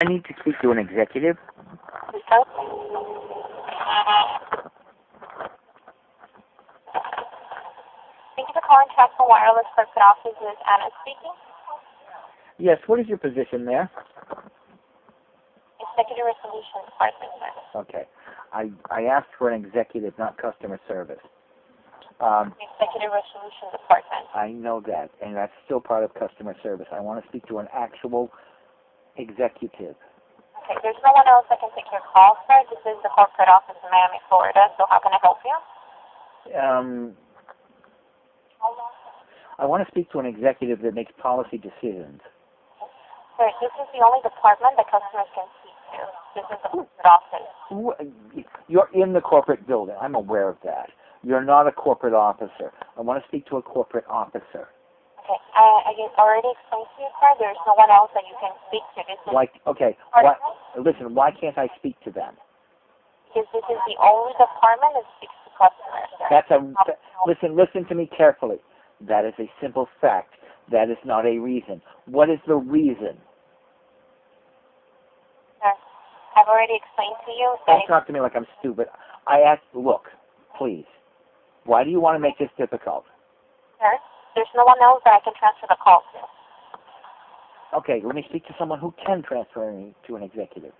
I need to speak to an executive. So, thank you for calling Trac Fone Wireless Corporate Office. This is Anna speaking. Yes, what is your position there? Executive Resolution Department, sir. Okay. I asked for an executive, not customer service. Executive Resolution Department. I know that, and that's still part of customer service. I want to speak to an actual executive. Okay, there's no one else that can take your call, sir. This is the corporate office in Miami, Florida, so how can I help you? I want to speak to an executive that makes policy decisions. Sir, this is the only department that customers can speak to. This is the corporate office. You're in the corporate building. I'm aware of that. You're not a corporate officer. I want to speak to a corporate officer. Okay, I already explained to you, sir. There's no one else that you can speak to. This is Listen, why can't I speak to them? Because this is the only department that speaks to customers, sir. Listen to me carefully. That is a simple fact. That is not a reason. What is the reason? Sir, I've already explained to you that... Don't talk to me like I'm stupid. I asked, look, please. Why do you want to make this difficult? Sir, there's no one else that I can transfer the call to. Okay, let me speak to someone who can transfer me to an executive.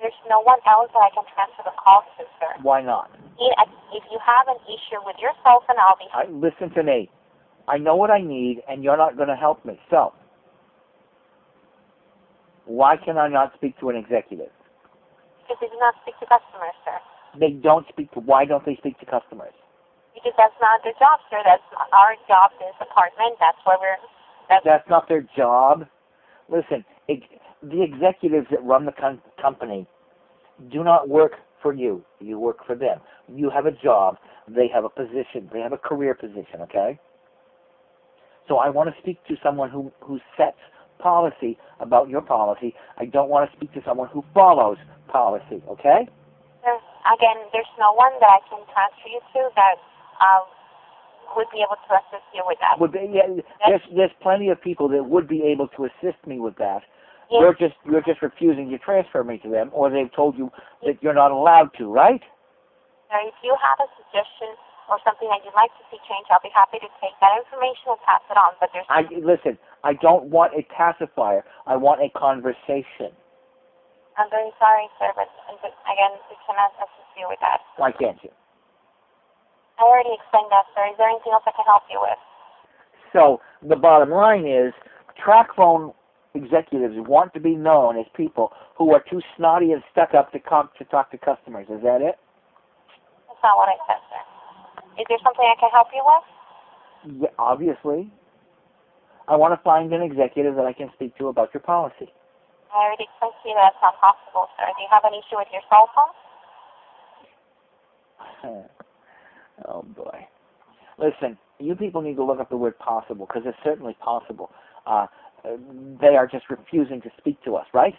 There's no one else that I can transfer the call to, sir. Why not? If you have an issue with your cell phone, I'll be... Listen to me. I know what I need, and you're not going to help me. So, why can I not speak to an executive? Because they do not speak to customers, sir. They don't speak to... Why don't they speak to customers? Because that's not their job, sir. That's not our job, this department. That's where we're... That's not their job. Listen, the executives that run the company do not work for you. You work for them. You have a job. They have a position. They have a career position, okay? So I want to speak to someone who sets policy about your policy. I don't want to speak to someone who follows policy, okay? Sir, again, there's no one that I can transfer you to that would be able to assist you with that. There's plenty of people that would be able to assist me with that. Yes. You're just refusing to transfer me to them, or they've told you that you're not allowed to, right? Sir, if you have a suggestion or something that you'd like to see change, I'll be happy to take that information and pass it on. But listen, I don't want a pacifier. I want a conversation. I'm very sorry, sir, but again, we cannot assist you with that. Why can't you? I already explained that, sir. Is there anything else I can help you with? So the bottom line is, Trac Fone executives want to be known as people who are too snotty and stuck up to talk to customers. Is that it? That's not what I said, sir. Is there something I can help you with? Yeah, obviously. I want to find an executive that I can speak to about your policy. I already explained to you that it's not possible, sir. Do you have an issue with your cell phone? Oh, boy. Listen, you people need to look up the word possible, because it's certainly possible. They are just refusing to speak to us, right?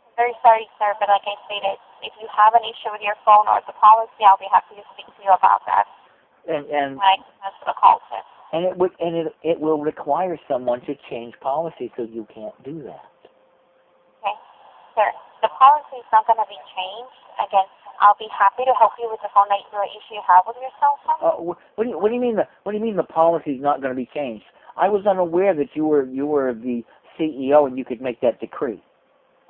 I'm very sorry, sir, but like I stated, if you have an issue with your phone or the policy, I'll be happy to speak to you about that. And when I transfer the call, sir. And it will require someone to change policy, so you can't do that. Okay, sir. The policy is not going to be changed. Again, I'll be happy to help you with the phone issue you have with your cell phone. What do you mean the policy is not going to be changed? I was unaware that you were the CEO and you could make that decree.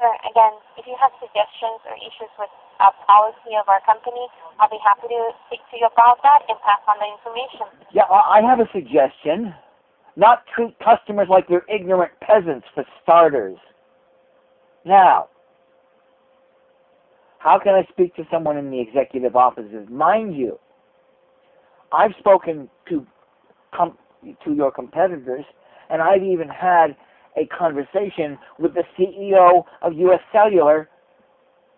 Sir, again, if you have suggestions or issues with a policy of our company, I'll be happy to speak to you about that and pass on the information. Yeah, I have a suggestion. Not treat customers like they're ignorant peasants, for starters. Now, how can I speak to someone in the executive offices? Mind you, I've spoken to your competitors, and I've even had a conversation with the CEO of U.S. Cellular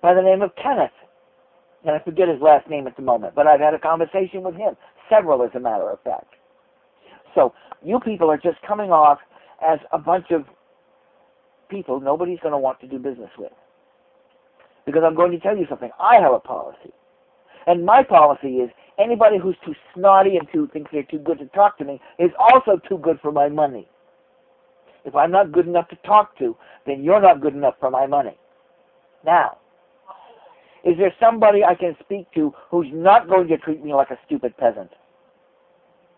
by the name of Kenneth. And I forget his last name at the moment, but I've had a conversation with him. Several, as a matter of fact. So, you people are just coming off as a bunch of people nobody's going to want to do business with. Because I'm going to tell you something. I have a policy. And my policy is anybody who's too snotty and thinks they're too good to talk to me is also too good for my money. If I'm not good enough to talk to, then you're not good enough for my money. Now, is there somebody I can speak to who's not going to treat me like a stupid peasant?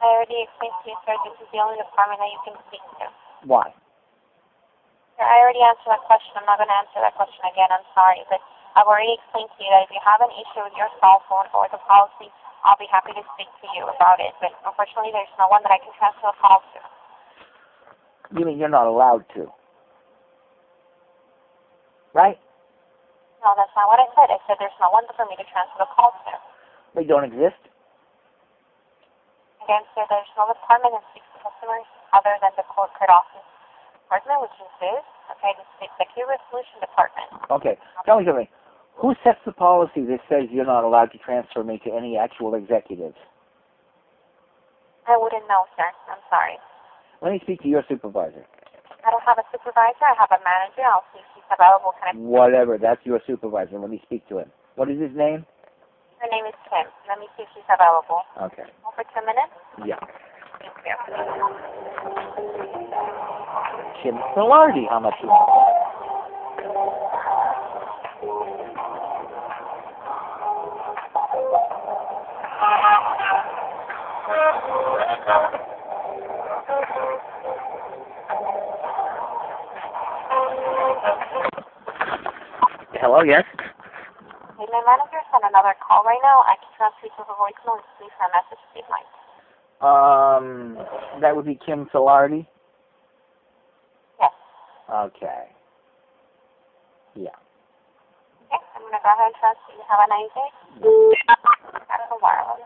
I already explained to you, sir, this is the only department that you can speak to. Why? Sir, I already answered that question. I'm not going to answer that question again. I'm sorry, but I've already explained to you that if you have an issue with your cell phone or the policy, I'll be happy to speak to you about it. But unfortunately, there's no one that I can transfer a call to. You mean you're not allowed to? Right? No, that's not what I said. I said there's no one for me to transfer the call to. They don't exist? Again, sir, there's no department that speaks to customers other than the corporate office department, which is this. Okay, this is the Executive Resolution Department. Okay, tell me something. Who sets the policy that says you're not allowed to transfer me to any actual executives? I wouldn't know, sir. I'm sorry. Let me speak to your supervisor. I don't have a supervisor. I have a manager. I'll see if he's available. Can I... Whatever, that's your supervisor. Let me speak to him. What is his name? Her name is Kim. Let me see if she's available. Okay. Hold for 2 minutes. Yeah. Thank you. Kim Solardi, how much? Hello, yes? Hey, my manager's on another call right now. I can transfer you to her voicemail and leave her a message if you'd like. That would be Kim Solardi? Yes. Okay. Yeah. Okay, I'm going to go ahead and transfer you. Have a nice day. That's a wireless.